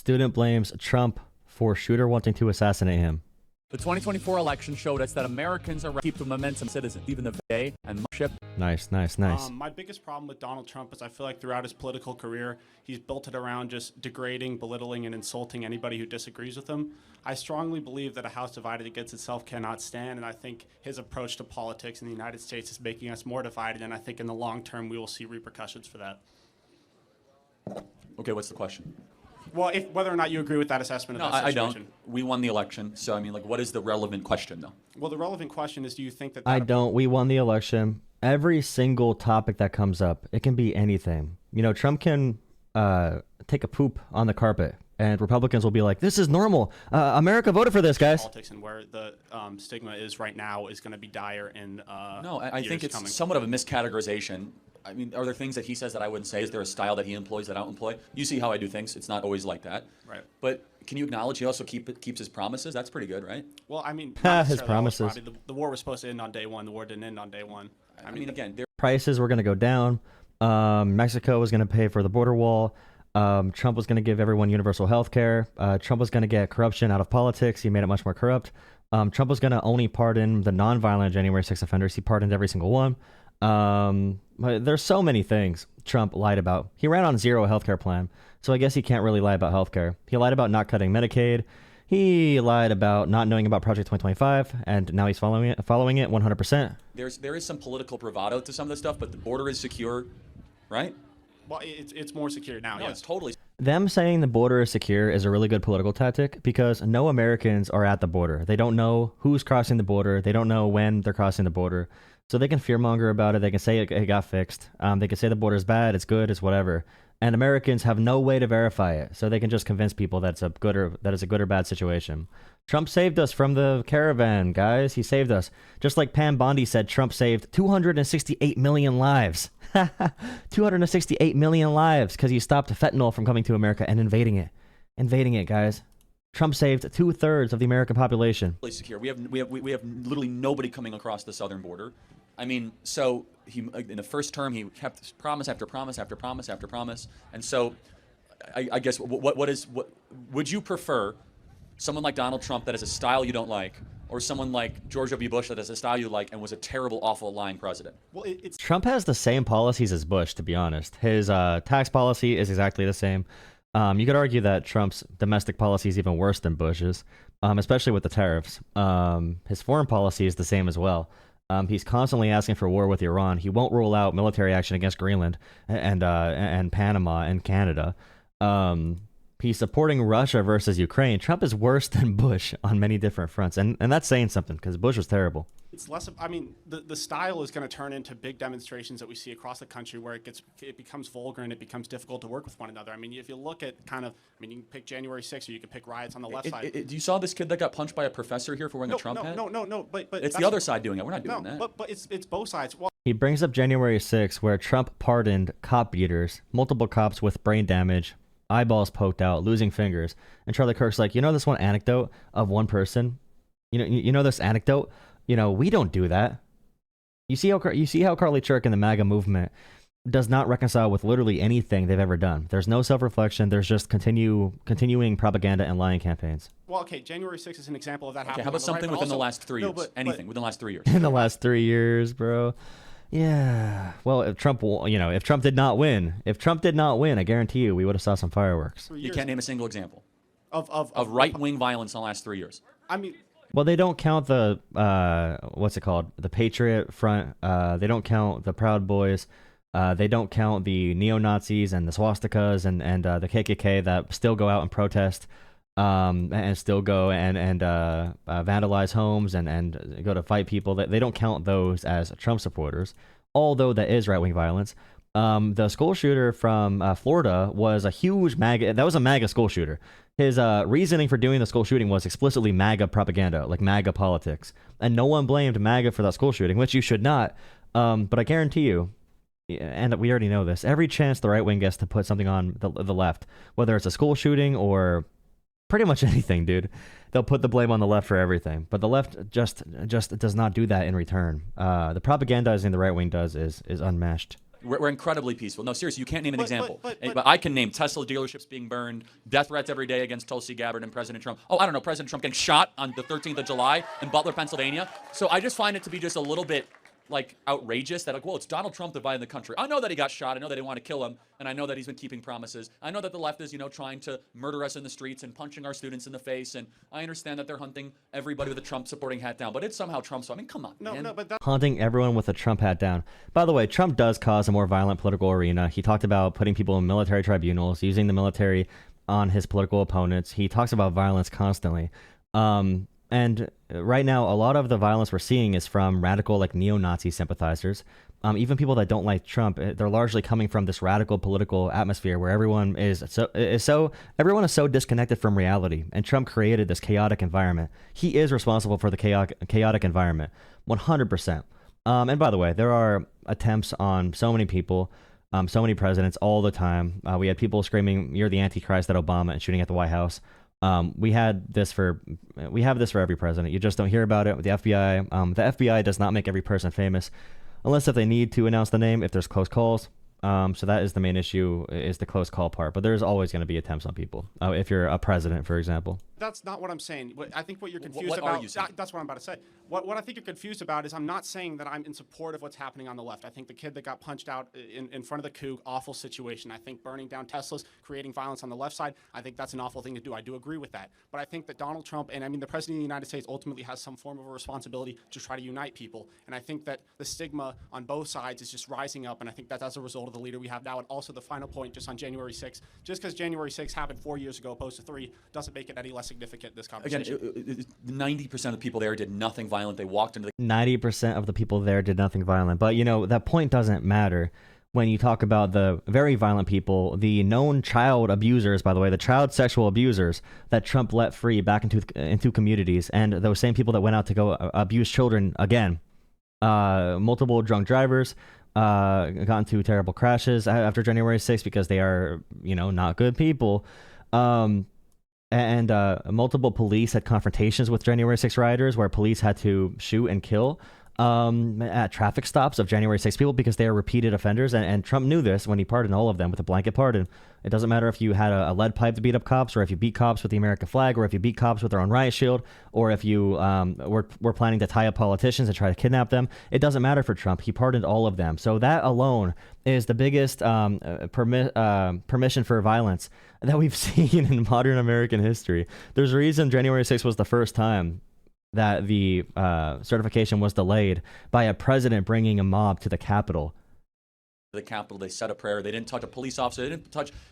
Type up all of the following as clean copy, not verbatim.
Student blames Trump for shooter wanting to assassinate him. The 2024 election showed us that Americans are keep the momentum citizens, even the day and ship. Nice. My biggest problem with Donald Trump is I feel like throughout his political career, he's built it around just degrading, belittling, and insulting anybody who disagrees with him. I strongly believe that a house divided against itself cannot stand, and I think his approach to politics in the United States is making us more divided, and I think in the long term we will see repercussions for that. Okay, what's the question? Well, whether or not you agree with that assessment of that situation. I don't. We won the election, so I mean, like, what is the relevant question, though? Well, the relevant question is, do you think that... I don't. We won the election. Every single topic that comes up, it can be anything. You know, Trump can take a poop on the carpet, and Republicans will be like, this is normal. America voted for this, guys. Politics and where the stigma is right now is going to be dire in No, I think it's coming. somewhat of a miscategorization. I mean, are there things that he says that I wouldn't say? Is there a style that he employs that I don't employ? You see how I do things. It's not always like that. Right. But can you acknowledge he also keeps his promises? That's pretty good, right? Well, I mean, his promises. The war was supposed to end on day one. The war didn't end on day one. I mean, again, prices were going to go down. Mexico was going to pay for the border wall. Trump was going to give everyone universal health care. Trump was going to get corruption out of politics. He made it much more corrupt. Trump was going to only pardon the nonviolent January 6th offenders. He pardoned every single one. There's so many things Trump lied about. He ran on zero healthcare plan, so I guess he can't really lie about healthcare. He lied about not cutting Medicaid. He lied about not knowing about Project 2025, and now he's following it 100%. There is some political bravado to some of this stuff, but the border is secure, right? Well, it's more secure now. No, yes. it's totally. Them saying the border is secure is a really good political tactic because no Americans are at the border. They don't know who's crossing the border. They don't know when they're crossing the border. So they can fearmonger about it. They can say it got fixed. They can say the border is bad, it's good, it's whatever. And Americans have no way to verify it. So they can just convince people that it's a good or bad situation. Trump saved us from the caravan, guys. He saved us. Just like Pam Bondi said, Trump saved 268 million lives. 268 million lives because he stopped fentanyl from coming to America and invading it. Invading it, guys. Trump saved 2/3 of the American population. Really secure. We have literally nobody coming across the southern border. I mean, so he in the first term he kept promise after promise after promise after promise. And so, I guess what would you prefer? Someone like Donald Trump that has a style you don't like, or someone like George W. Bush that has a style you like and was a terrible, awful, lying president? Well, Trump has the same policies as Bush, to be honest. His tax policy is exactly the same. You could argue that Trump's domestic policy is even worse than Bush's, especially with the tariffs. His foreign policy is the same as well. He's constantly asking for war with Iran. He won't rule out military action against Greenland and Panama and Canada. He's supporting Russia versus Ukraine. Trump is worse than Bush on many different fronts, and that's saying something because Bush was terrible. It's less of, I mean, the style is going to turn into big demonstrations that we see across the country where it becomes vulgar and it becomes difficult to work with one another. I mean, if you look at you can pick January 6th or you could pick riots on the left side. You saw this kid that got punched by a professor here for wearing a Trump hat? No, but it's the other side doing it. We're not doing that. But it's both sides. Well, he brings up January 6th where Trump pardoned cop beaters, multiple cops with brain damage, eyeballs poked out, losing fingers. And Charlie Kirk's like, this one anecdote of one person? You know this anecdote? We don't do that. You see how Carly Kirk and the MAGA movement does not reconcile with literally anything they've ever done. There's no self-reflection. There's just continuing propaganda and lying campaigns. Well, okay, January 6th is an example of that happening. How about something within the last 3 years? Anything within the last 3 years. In the last 3 years, bro. Yeah. Well, if Trump did not win, I guarantee you we would have saw some fireworks. You can't name a single example of right-wing violence in the last 3 years. I mean, well, they don't count the what's it called? The Patriot Front. They don't count the Proud Boys. They don't count the neo-Nazis and the swastikas and the KKK that still go out and protest, and still go and vandalize homes and go to fight people. They don't count those as Trump supporters, although that is right-wing violence. The school shooter from Florida was a huge MAGA. That was a MAGA school shooter. His reasoning for doing the school shooting was explicitly MAGA propaganda, like MAGA politics. And no one blamed MAGA for that school shooting, which you should not. But I guarantee you, and we already know this, every chance the right wing gets to put something on the left, whether it's a school shooting or pretty much anything, dude, they'll put the blame on the left for everything. But the left just does not do that in return. The propagandizing the right wing does is unmatched. We're incredibly peaceful. No, seriously, you can't name an example. But I can name Tesla dealerships being burned, death threats every day against Tulsi Gabbard and President Trump. Oh, I don't know, President Trump getting shot on the 13th of July in Butler, Pennsylvania. So I just find it to be just a little bit like outrageous that, like, well, it's Donald Trump dividing the country. I know that he got shot. I know they didn't want to kill him, and I know that he's been keeping promises. I know that the left is, trying to murder us in the streets and punching our students in the face, and I understand that they're hunting everybody with a Trump supporting hat down. But it's somehow Trump. So I mean, come on, man. No, but that. Hunting everyone with a Trump hat down. By the way, Trump does cause a more violent political arena. He talked about putting people in military tribunals, using the military on his political opponents. He talks about violence constantly. And right now, a lot of the violence we're seeing is from radical, like neo-Nazi sympathizers. Even people that don't like Trump, they're largely coming from this radical political atmosphere where everyone is so disconnected from reality. And Trump created this chaotic environment. He is responsible for the chaotic environment, 100%. And by the way, there are attempts on so many people, so many presidents all the time. We had people screaming, "You're the Antichrist" at Obama and shooting at the White House. We have this for every president. You just don't hear about it with the FBI. The FBI does not make every person famous, unless if they need to announce the name if there's close calls. So that is the main issue, is the close call part. But there's always going to be attempts on people. If you're a president, for example. That's not what I'm saying. I think what you're confused What about. are you saying? That's what I'm about to say. What I think you're confused about is I'm not saying that I'm in support of what's happening on the left. I think the kid that got punched out in front of the coup, awful situation. I think burning down Teslas, creating violence on the left side, I think that's an awful thing to do. I do agree with that. But I think that Donald Trump, and I mean the president of the United States, ultimately has some form of a responsibility to try to unite people. And I think that the stigma on both sides is just rising up. And I think that's as a result of the leader we have now. And also the final point, just on January 6th, just because January 6th happened 4 years ago opposed to 3, doesn't make it any less significant, this conversation. Again, 90% of the people there did nothing violent. They walked into the 90% of the people there did nothing violent. But, that point doesn't matter when you talk about the very violent people, the known child abusers, by the way, the child sexual abusers that Trump let free back into communities, and those same people that went out to go abuse children again. Multiple drunk drivers got into terrible crashes after January 6th because they are, not good people. And multiple police had confrontations with January 6th rioters where police had to shoot and kill at traffic stops of January 6th people because they are repeated offenders. And Trump knew this when he pardoned all of them with a blanket pardon. It doesn't matter if you had a lead pipe to beat up cops, or if you beat cops with the American flag, or if you beat cops with their own riot shield, or if you were planning to tie up politicians and try to kidnap them. It doesn't matter for Trump. He pardoned all of them. So that alone is the biggest permission for violence that we've seen in modern American history. There's a reason January 6th was the first time that the certification was delayed by a president bringing a mob to the Capitol. They said a prayer. They didn't touch a police officer.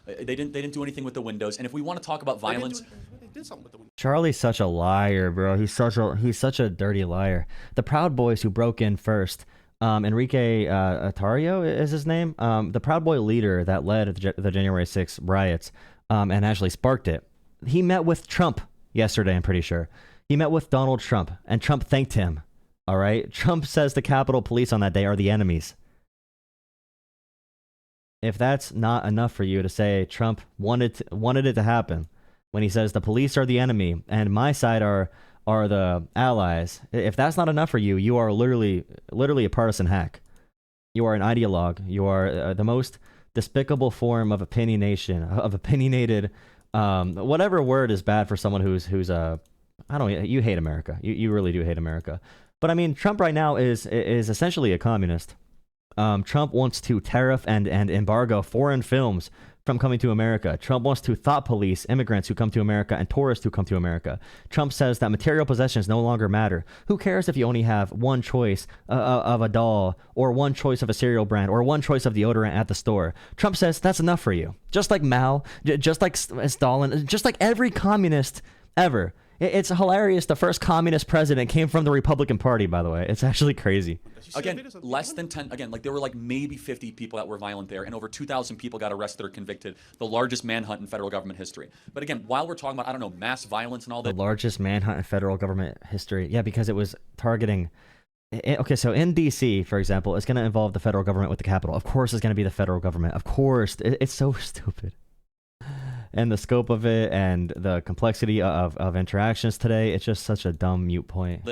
They didn't do anything with the windows. And if we want to talk about violence, They did something with the windows. Charlie's such a liar, bro. He's such a dirty liar. The Proud Boys who broke in first, Enrique Tarrio is his name. The Proud Boy leader that led the January 6th riots, and actually sparked it. He met with Trump yesterday, I'm pretty sure. He met with Donald Trump, and Trump thanked him. All right? Trump says the Capitol Police on that day are the enemies. If that's not enough for you to say Trump wanted it to happen, when he says the police are the enemy and my side are the allies, if that's not enough for you, you are literally a partisan hack. You are an ideologue. You are the most despicable form of opinionated, whatever word is bad for someone who's you hate America. You really do hate America. But I mean, Trump right now is essentially a communist. Trump wants to tariff and embargo foreign films from coming to America. Trump wants to thought police immigrants who come to America and tourists who come to America. Trump says that material possessions no longer matter. Who cares if you only have one choice of a doll, or one choice of a cereal brand, or one choice of deodorant at the store? Trump says that's enough for you. Just like Mao, just like Stalin, just like every communist ever. It's hilarious. The first communist president came from the Republican Party, by the way. It's actually crazy. Again, less than 10. Again, there were maybe 50 people that were violent there, and over 2,000 people got arrested or convicted. The largest manhunt in federal government history. But again, while we're talking about, mass violence and all that. The largest manhunt in federal government history. Yeah, because it was targeting. Okay, so in D.C., for example, it's going to involve the federal government with the Capitol. Of course, it's going to be the federal government. Of course. It's so stupid. And the scope of it and the complexity of interactions today, it's just such a dumb mute point.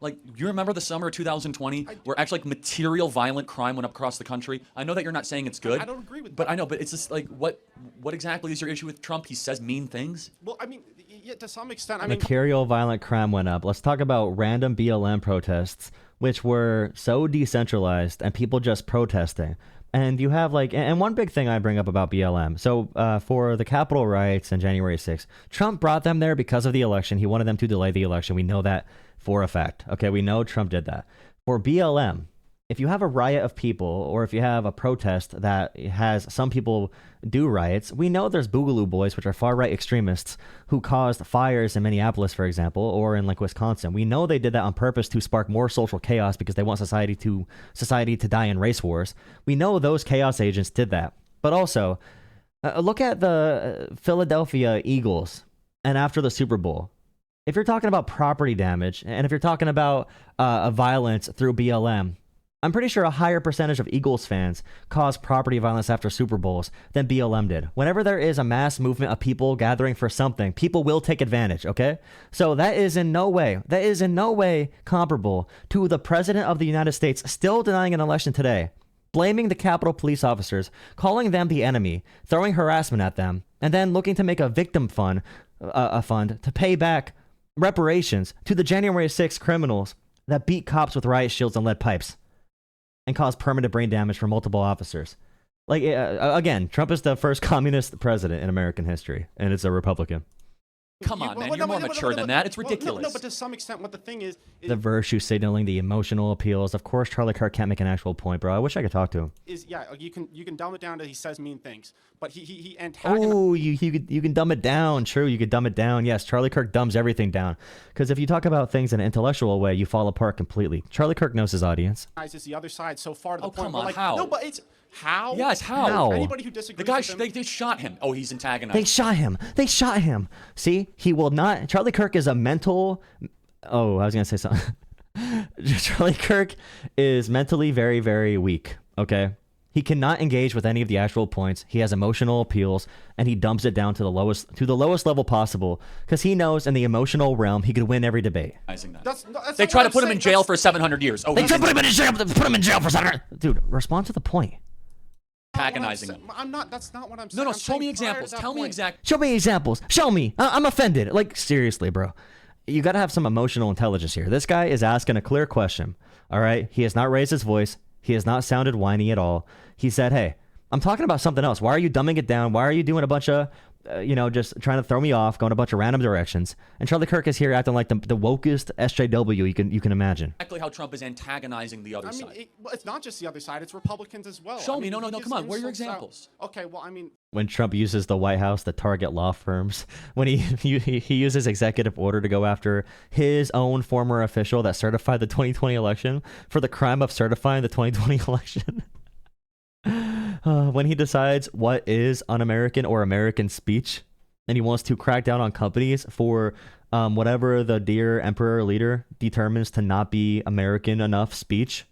Like, you remember the summer of 2020 where actually like material violent crime went up across the country? I know that you're not saying it's good. I don't agree with but that. I know, but it's just like, what exactly is your issue with Trump? He says mean things. Well, I mean, yeah, to some extent. I mean, Material violent crime went up. Let's talk about random BLM protests, which were so decentralized and people just protesting. And you have like, and one big thing I bring up about BLM. So for the Capitol riots on January 6th, Trump brought them there because of the election. He wanted them to delay the election. We know that for a fact. Okay, we know Trump did that. For BLM, if you have a riot of people or if you have a protest that has some people do riots, we know there's Boogaloo Boys, which are far-right extremists who caused fires in Minneapolis, for example, or in like Wisconsin. We know they did that on purpose to spark more social chaos because they want society to die in race wars. We know those chaos agents did that. But also, look at the Philadelphia Eagles and after the Super Bowl. If you're talking about property damage and if you're talking about violence through BLM, I'm pretty sure a higher percentage of Eagles fans cause property violence after Super Bowls than BLM did. Whenever there is a mass movement of people gathering for something, people will take advantage, okay? So that is in no way comparable to the president of the United States still denying an election today, blaming the Capitol police officers, calling them the enemy, throwing harassment at them, and then looking to make a victim fund, to pay back reparations to the January 6th criminals that beat cops with riot shields and lead pipes and caused permanent brain damage for multiple officers. Like, again, Trump is the first communist president in American history, and it's a Republican. Come on, man. You're more mature than that. It's ridiculous. No, but to some extent, what the thing is The virtue signaling, the emotional appeals. Of course, Charlie Kirk can't make an actual point, bro. I wish I could talk to him. yeah, you can dumb it down to he says mean things, but he antagonizes. Oh, you can dumb it down. True, you could dumb it down. Yes, Charlie Kirk dumbs everything down. Because if you talk about things in an intellectual way, you fall apart completely. Charlie Kirk knows his audience. Is the other side so far to the point come where on, like, how? no, but it's how. Yes, how? How? Anybody who disagrees The guy, with him, they shot him. Oh, he's antagonized. They shot him. See, he will not. Charlie Kirk is a mental. Oh, I was going to say something. Charlie Kirk is mentally very, very weak. Okay. He cannot engage with any of the actual points. He has emotional appeals and he dumps it down to the lowest level possible because he knows in the emotional realm he could win every debate. They try to put him in jail for 700 years. Oh, they try to put him in jail for 700. Dude, respond to the point. Antagonizing him. I'm not. That's not what I'm saying. No, I'm show me saying prior to examples. that Tell me point. exact. Show me examples. Show me. I'm offended. Like, seriously, bro. You got to have some emotional intelligence here. This guy is asking a clear question. All right. He has not raised his voice. He has not sounded whiny at all. He said, hey, I'm talking about something else. Why are you dumbing it down? Why are you doing a bunch of, just trying to throw me off, going a bunch of random directions? And Charlie Kirk is here acting like the wokest SJW you can imagine. Exactly how Trump is antagonizing the other side. It's not just the other side. It's Republicans as well. Show me. No, he come on. Where are your insults out- examples? Okay, well, I mean, When Trump uses the White House to target law firms, when he uses executive order to go after his own former official that certified the 2020 election for the crime of certifying the 2020 election. When he decides what is un-American or American speech, and he wants to crack down on companies for whatever the dear emperor leader determines to not be American enough speech.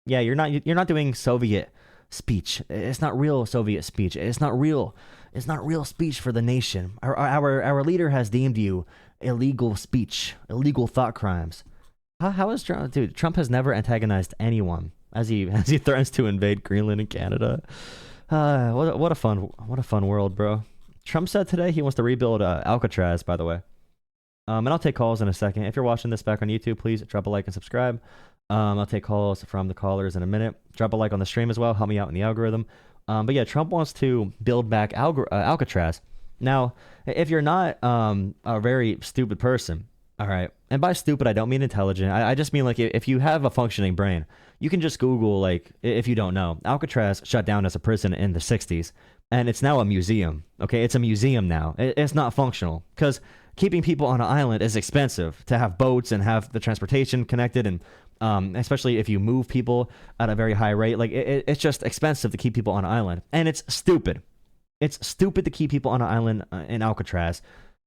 Yeah, you're not doing Soviet speech. It's not real Soviet speech. It's not real speech for the nation. Our leader has deemed you illegal speech, illegal thought crimes. How is Trump? Dude, Trump has never antagonized anyone as he threatens to invade Greenland and Canada. What a fun world, bro. Trump said today he wants to rebuild Alcatraz, by the way. And I'll take calls in a second. If you're watching this back on YouTube, please drop a like and subscribe. I'll take calls from the callers in a minute. Drop a like on the stream as well. Help me out in the algorithm. But yeah, Trump wants to build back Alcatraz. Now, if you're not a very stupid person, all right, and by stupid, I don't mean intelligent. I just mean like if you have a functioning brain, you can just Google, like, if you don't know, Alcatraz shut down as a prison in the 60s, and it's now a museum. Okay, it's a museum now. It's not functional because keeping people on an island is expensive to have boats and have the transportation connected, and especially if you move people at a very high rate. Like, it's just expensive to keep people on an island, and it's stupid. It's stupid to keep people on an island in Alcatraz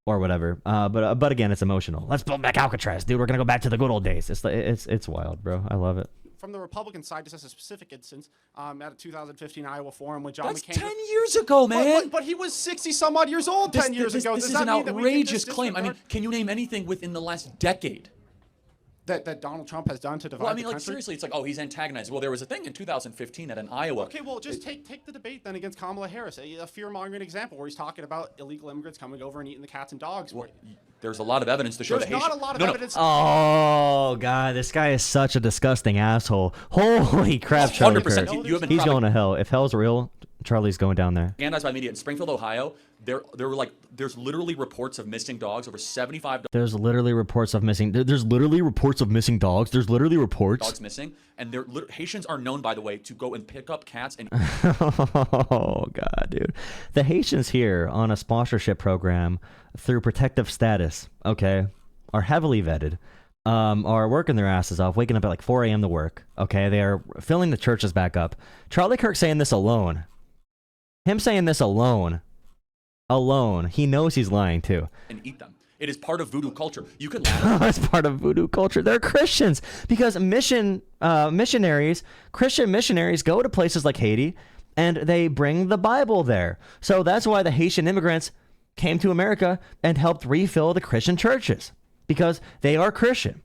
or whatever. But again, it's emotional. Let's build back Alcatraz, dude. We're gonna go back to the good old days. It's wild, bro. I love it. from the Republican side, just as a specific instance, at a 2015 Iowa forum when John That's McCain... 10 years ago, man. But he was 60-some-odd years old 10 years ago. This Does is that an mean that we can outrageous just claim. I mean, disregard- can you name anything within the last decade that Donald Trump has done to divide Well, I mean, the like country? seriously, it's like, oh, he's antagonized. Well, there was a thing in 2015 at an Iowa. Okay, well, just take the debate then against Kamala Harris, a fear-mongering example where he's talking about illegal immigrants coming over and eating the cats and dogs. Well, there's a lot of evidence to show There's that not a Haitian- lot of no, no. evidence. Oh god, this guy is such a disgusting asshole. Holy crap, Charlie 100%. Kirk. You haven't He's probably- going to hell. If hell's real, Charlie's going down there. Scandalized by media in Springfield, Ohio. There's literally reports of missing dogs. Over 75 There's literally reports of missing. There's literally reports of missing dogs. There's literally reports. dogs missing, and Haitians are known, by the way, to go and pick up cats and Oh god, dude. The Haitians here on a sponsorship program through protective status, okay, are heavily vetted. Are working their asses off, waking up at like 4 a.m. to work. Okay, they are filling the churches back up. Charlie Kirk saying this alone. Him saying this alone. He knows he's lying too. eat them. It is part of voodoo culture. You can laugh. It's part of voodoo culture. They're Christians because Christian missionaries go to places like Haiti and they bring the Bible there. So that's why the Haitian immigrants came to America and helped refill the Christian churches because they are Christian.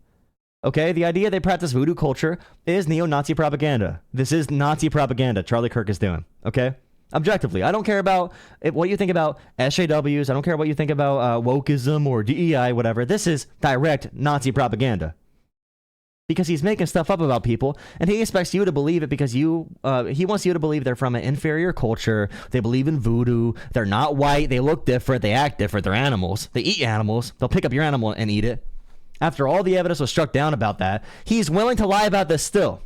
Okay, the idea they practice voodoo culture is neo-Nazi propaganda. This is Nazi propaganda Charlie Kirk is doing. Okay? Objectively, I don't care about what you think about SJWs. I don't care what you think about wokeism or DEI, whatever. This is direct Nazi propaganda. Because he's making stuff up about people, and he expects you to believe it because he wants you to believe they're from an inferior culture. They believe in voodoo. They're not white. They look different. They act different. They're animals. They eat animals. They'll pick up your animal and eat it. After all the evidence was struck down about that, he's willing to lie about this still.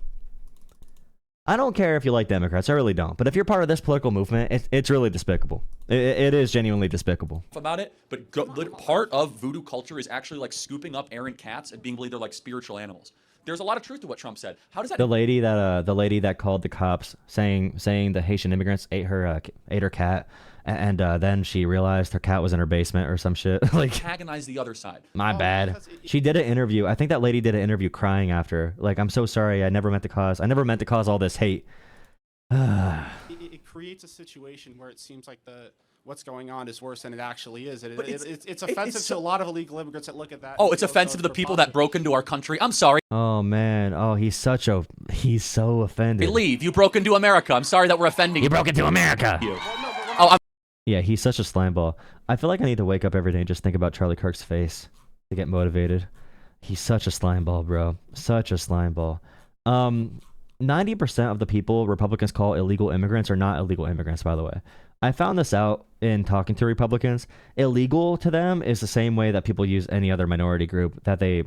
I don't care if you like Democrats. I really don't. But if you're part of this political movement, it's really despicable. It is genuinely despicable. About it, but part of voodoo culture is actually like scooping up errant cats and being believed they're like spiritual animals. There's a lot of truth to what Trump said. How does that? The lady that called the cops saying the Haitian immigrants ate her cat, and then she realized her cat was in her basement or some shit. Like, antagonize the other side. my bad. She did an interview. I think that lady did an interview crying after. Like, I'm so sorry. I never meant to cause all this hate. It creates a situation where it seems like what's going on is worse than it actually is. It's offensive to a lot of illegal immigrants that look at that. Oh, it's offensive to the people that broke into our country. I'm sorry. Oh man. Oh, he's so offended. Leave. You broke into America. I'm sorry that we're offending you. You broke into America. You. Yeah, he's such a slime ball. I feel like I need to wake up every day and just think about Charlie Kirk's face to get motivated. He's such a slime ball, bro. Such a slime ball. 90% of the people Republicans call illegal immigrants are not illegal immigrants, by the way. I found this out in talking to Republicans. Illegal to them is the same way that people use any other minority group that they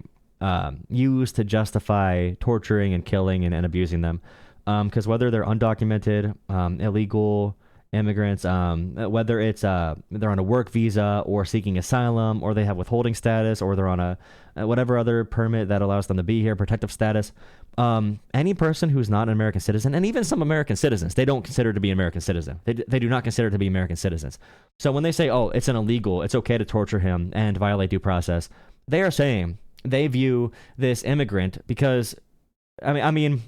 use to justify torturing and killing and abusing them. Because whether they're undocumented, illegal immigrants, whether it's they're on a work visa or seeking asylum, or they have withholding status, or they're on a whatever other permit that allows them to be here, protective status, any person who's not an American citizen, and even some American citizens, they don't consider to be an American citizen. They do not consider to be American citizens. So when they say, oh, it's an illegal, it's okay to torture him and violate due process, they are saying they view this immigrant because, I mean,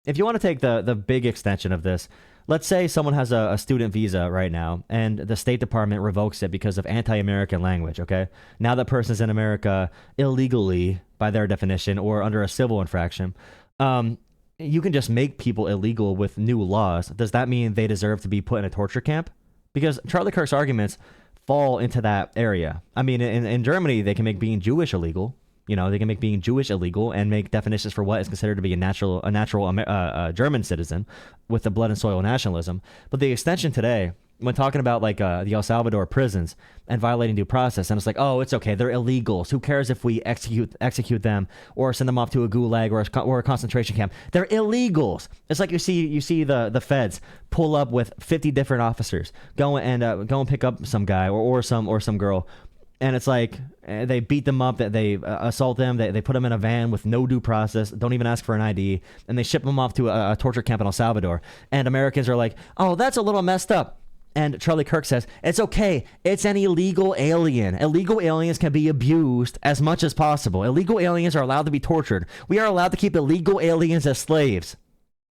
if you want to take the big extension of this, let's say someone has a student visa right now and the State Department revokes it because of anti-American language, okay? Now that person's in America illegally by their definition or under a civil infraction. You can just make people illegal with new laws. Does that mean they deserve to be put in a torture camp? Because Charlie Kirk's arguments fall into that area. I mean, in Germany, they can make being Jewish illegal. You know, they can make being Jewish illegal and make definitions for what is considered to be a natural German citizen with the blood and soil nationalism. But the extension today, when talking about like the El Salvador prisons and violating due process, and it's like, oh, it's okay, they're illegals. Who cares if we execute them or send them off to a gulag or a concentration camp? They're illegals. It's like you see the feds pull up with 50 different officers go and pick up some guy or some girl. And it's like they beat them up, that they assault them, they put them in a van with no due process, don't even ask for an ID, and they ship them off to a torture camp in El Salvador. And Americans are like, oh, that's a little messed up. And Charlie Kirk says, it's okay. It's an illegal alien. Illegal aliens can be abused as much as possible. Illegal aliens are allowed to be tortured. We are allowed to keep illegal aliens as slaves.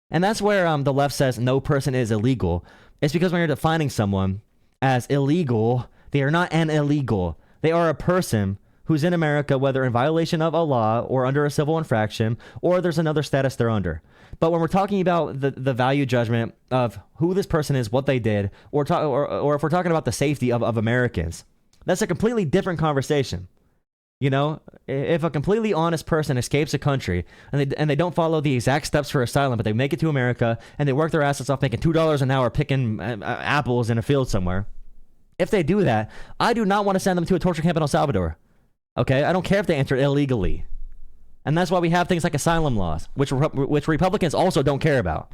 And that's where the left says no person is illegal. It's because when you're defining someone as illegal, they are not an illegal. They are a person who's in America, whether in violation of a law or under a civil infraction, or there's another status they're under. But when we're talking about the value judgment of who this person is, what they did, or if we're talking about the safety of Americans, that's a completely different conversation. You know, if a completely honest person escapes a country and they don't follow the exact steps for asylum, but they make it to America and they work their asses off making $2 an hour picking apples in a field somewhere, if they do that, I do not want to send them to a torture camp in El Salvador. Okay? I don't care if they entered illegally. And that's why we have things like asylum laws, which Republicans also don't care about.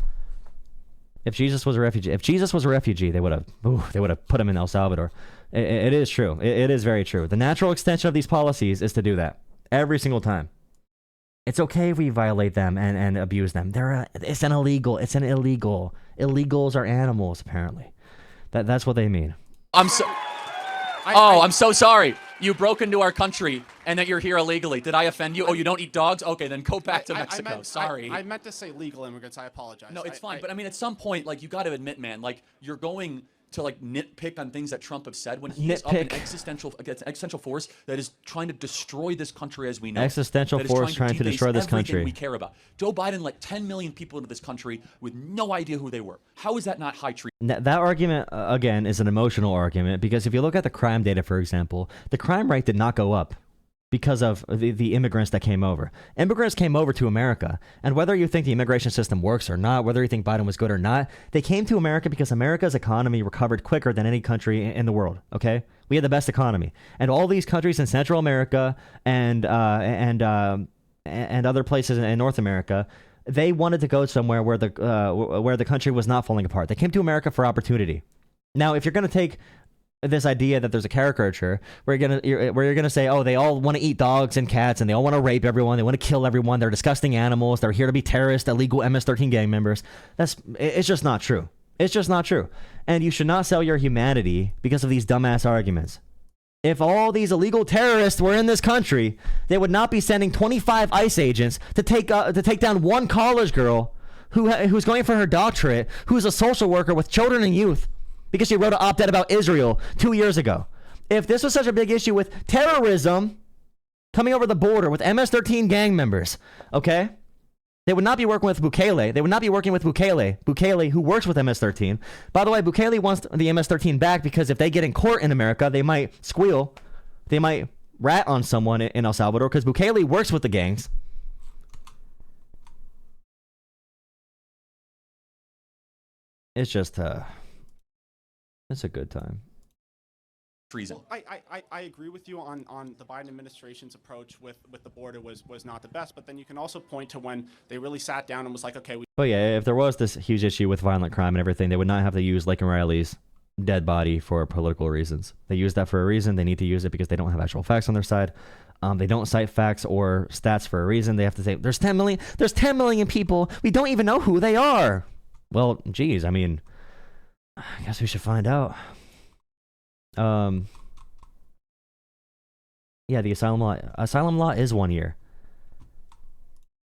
If Jesus was a refugee, they would have put him in El Salvador. It is true. It is very true. The natural extension of these policies is to do that every single time. It's okay if we violate them and abuse them. It's an illegal. Illegals are animals, apparently. That's what they mean. I'm so sorry. You broke into our country and that you're here illegally. Did I offend you? Oh, you don't eat dogs? Okay, then go back to Mexico. Sorry. I meant to say legal immigrants. I apologize. No, it's fine. But I mean, at some point, like, you got to admit, man, like, you're going to like nitpick on things that Trump have said when he's up an existential force that is trying to destroy this country as we know. Existential force trying to destroy this country. We care about. Joe Biden let 10 million people into this country with no idea who they were. How is that not high treason? That argument, again, is an emotional argument, because if you look at the crime data, for example, the crime rate did not go up because of the immigrants that came over. Immigrants came over to America, and whether you think the immigration system works or not, whether you think Biden was good or not, they came to America because America's economy recovered quicker than any country in the world, okay? We had the best economy. And all these countries in Central America and other places in North America, they wanted to go somewhere where the country was not falling apart. They came to America for opportunity. Now, if you're going to take this idea that there's a caricature where you're gonna say, oh, they all want to eat dogs and cats and they all want to rape everyone, they want to kill everyone, they're disgusting animals, they're here to be terrorists, illegal MS-13 gang members. It's just not true. It's just not true. And you should not sell your humanity because of these dumbass arguments. If all these illegal terrorists were in this country, they would not be sending 25 ICE agents to take down one college girl who's going for her doctorate, who's a social worker with children and youth, because she wrote an op-ed about Israel 2 years ago. If this was such a big issue with terrorism coming over the border with MS-13 gang members, okay, they would not be working with Bukele. They would not be working with Bukele, who works with MS-13. By the way, Bukele wants the MS-13 back because if they get in court in America, they might squeal. They might rat on someone in El Salvador because Bukele works with the gangs. It's just it's a good time. Treason. Well, I agree with you on the Biden administration's approach with the border was not the best, but then you can also point to when they really sat down and was like, okay, But yeah, if there was this huge issue with violent crime and everything, they would not have to use Laken Riley's dead body for political reasons. They use that for a reason. They need to use it because they don't have actual facts on their side. They don't cite facts or stats for a reason. They have to say, there's 10 million people. We don't even know who they are. Well, geez, I mean, I guess we should find out. Yeah, the asylum law is 1 year.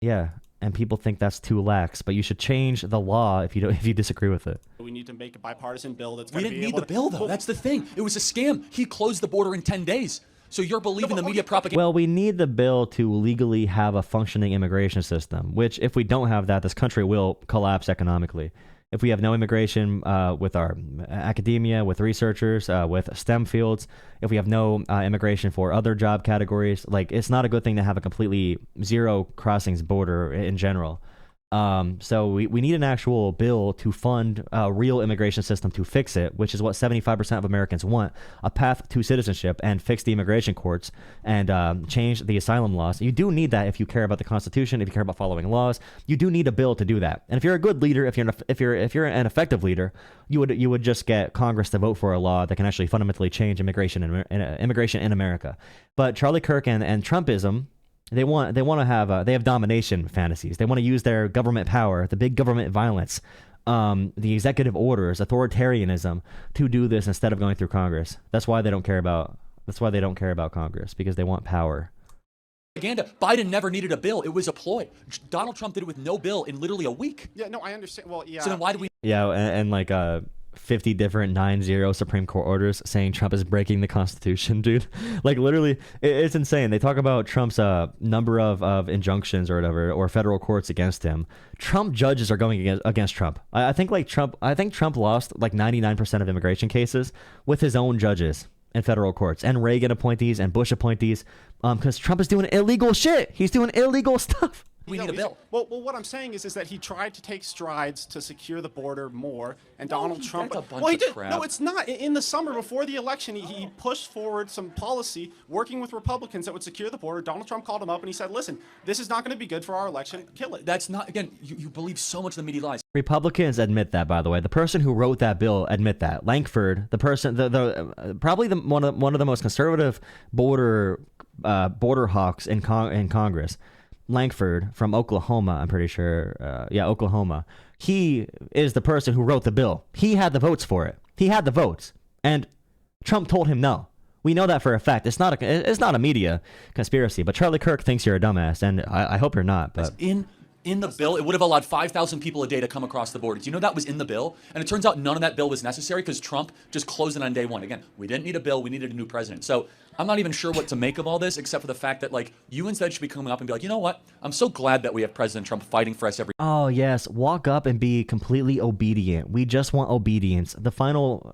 Yeah, and people think that's too lax, but you should change the law if you disagree with it. We need to make a bipartisan bill that's We didn't need the bill, though. That's the thing. It was a scam. He closed the border in 10 days. So you're believing the media propaganda. Well, we need the bill to legally have a functioning immigration system, which if we don't have that, this country will collapse economically. If we have no immigration with our academia, with researchers, with STEM fields, if we have no immigration for other job categories, like, it's not a good thing to have a completely zero crossings border in general. So we need an actual bill to fund a real immigration system to fix it, which is what 75% of Americans want, a path to citizenship, and fix the immigration courts and change the asylum laws. You do need that if you care about the Constitution, if you care about following laws. You do need a bill to do that. And if you're a good leader, if you're an effective leader, you would just get Congress to vote for a law that can actually fundamentally change immigration in America. But Charlie Kirk and Trumpism, they have domination fantasies. They want to use their government power, the big government violence, the executive orders, authoritarianism, to do this instead of going through Congress. That's why they don't care about Congress, because they want power. Propaganda. Biden never needed a bill. It was a ploy. Donald Trump did it with no bill in literally a week. Yeah, no, I understand. Well, yeah. So then why do we? Yeah, and like 50 different 9-0 Supreme Court orders saying Trump is breaking the Constitution, dude. Like, literally, it's insane. They talk about Trump's number of injunctions or whatever, or federal courts against him. Trump judges are going against Trump. I think Trump lost like 99% of immigration cases with his own judges in federal courts, and Reagan appointees and Bush appointees, because Trump is doing illegal shit. He's doing illegal stuff. We need a bill. Well, what I'm saying is that he tried to take strides to secure the border more, and Donald Trump. That's a bunch of crap. No, it's not. In the summer before the election, he pushed forward some policy working with Republicans that would secure the border. Donald Trump called him up and he said, "Listen, this is not going to be good for our election. Kill it." That's not. Again, you believe so much of the media lies. Republicans admit that, by the way. The person who wrote that bill admit that. Langford, the person, probably one of the most conservative border hawks in Congress. Langford from Oklahoma, I'm pretty sure. Oklahoma. He is the person who wrote the bill. He had the votes for it. He had the votes, and Trump told him no. We know that for a fact. It's not a media conspiracy. But Charlie Kirk thinks you're a dumbass, and I hope you're not. But In the bill, it would have allowed 5,000 people a day to come across the border. Do you know that was in the bill? And it turns out none of that bill was necessary because Trump just closed it on day one. Again, we didn't need a bill. We needed a new president. So I'm not even sure what to make of all this, except for the fact that, like, you instead should be coming up and be like, you know what? I'm so glad that we have President Trump fighting for us every. Oh, yes. Walk up and be completely obedient. We just want obedience. The final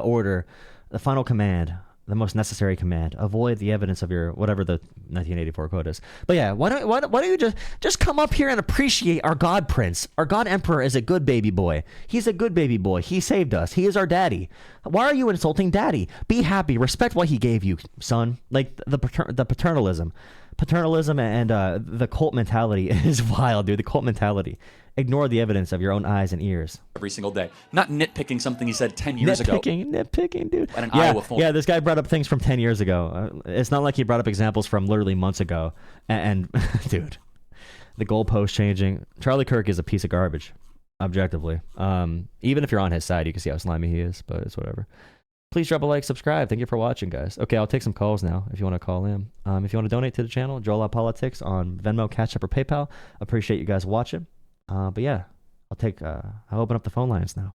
order, the final command. The most necessary command: avoid the evidence of your whatever the 1984 quote is. But yeah, why don't you just come up here and appreciate our God Prince? Our God Emperor is a good baby boy. He's a good baby boy. He saved us. He is our daddy. Why are you insulting daddy? Be happy. Respect what he gave you, son. Like the paternalism and the cult mentality is wild, dude. The cult mentality. Ignore the evidence of your own eyes and ears. Every single day. Not nitpicking something he said 10 years ago. Nitpicking, dude. At an Iowa phone. Yeah, this guy brought up things from 10 years ago. It's not like he brought up examples from literally months ago. And dude, the goalpost changing. Charlie Kirk is a piece of garbage, objectively. Even if you're on his side, you can see how slimy he is, but it's whatever. Please drop a like, subscribe. Thank you for watching, guys. Okay, I'll take some calls now if you want to call in. If you want to donate to the channel, Jolah Politics on Venmo, Cash App, or PayPal. Appreciate you guys watching. But yeah, I'll open up the phone lines now.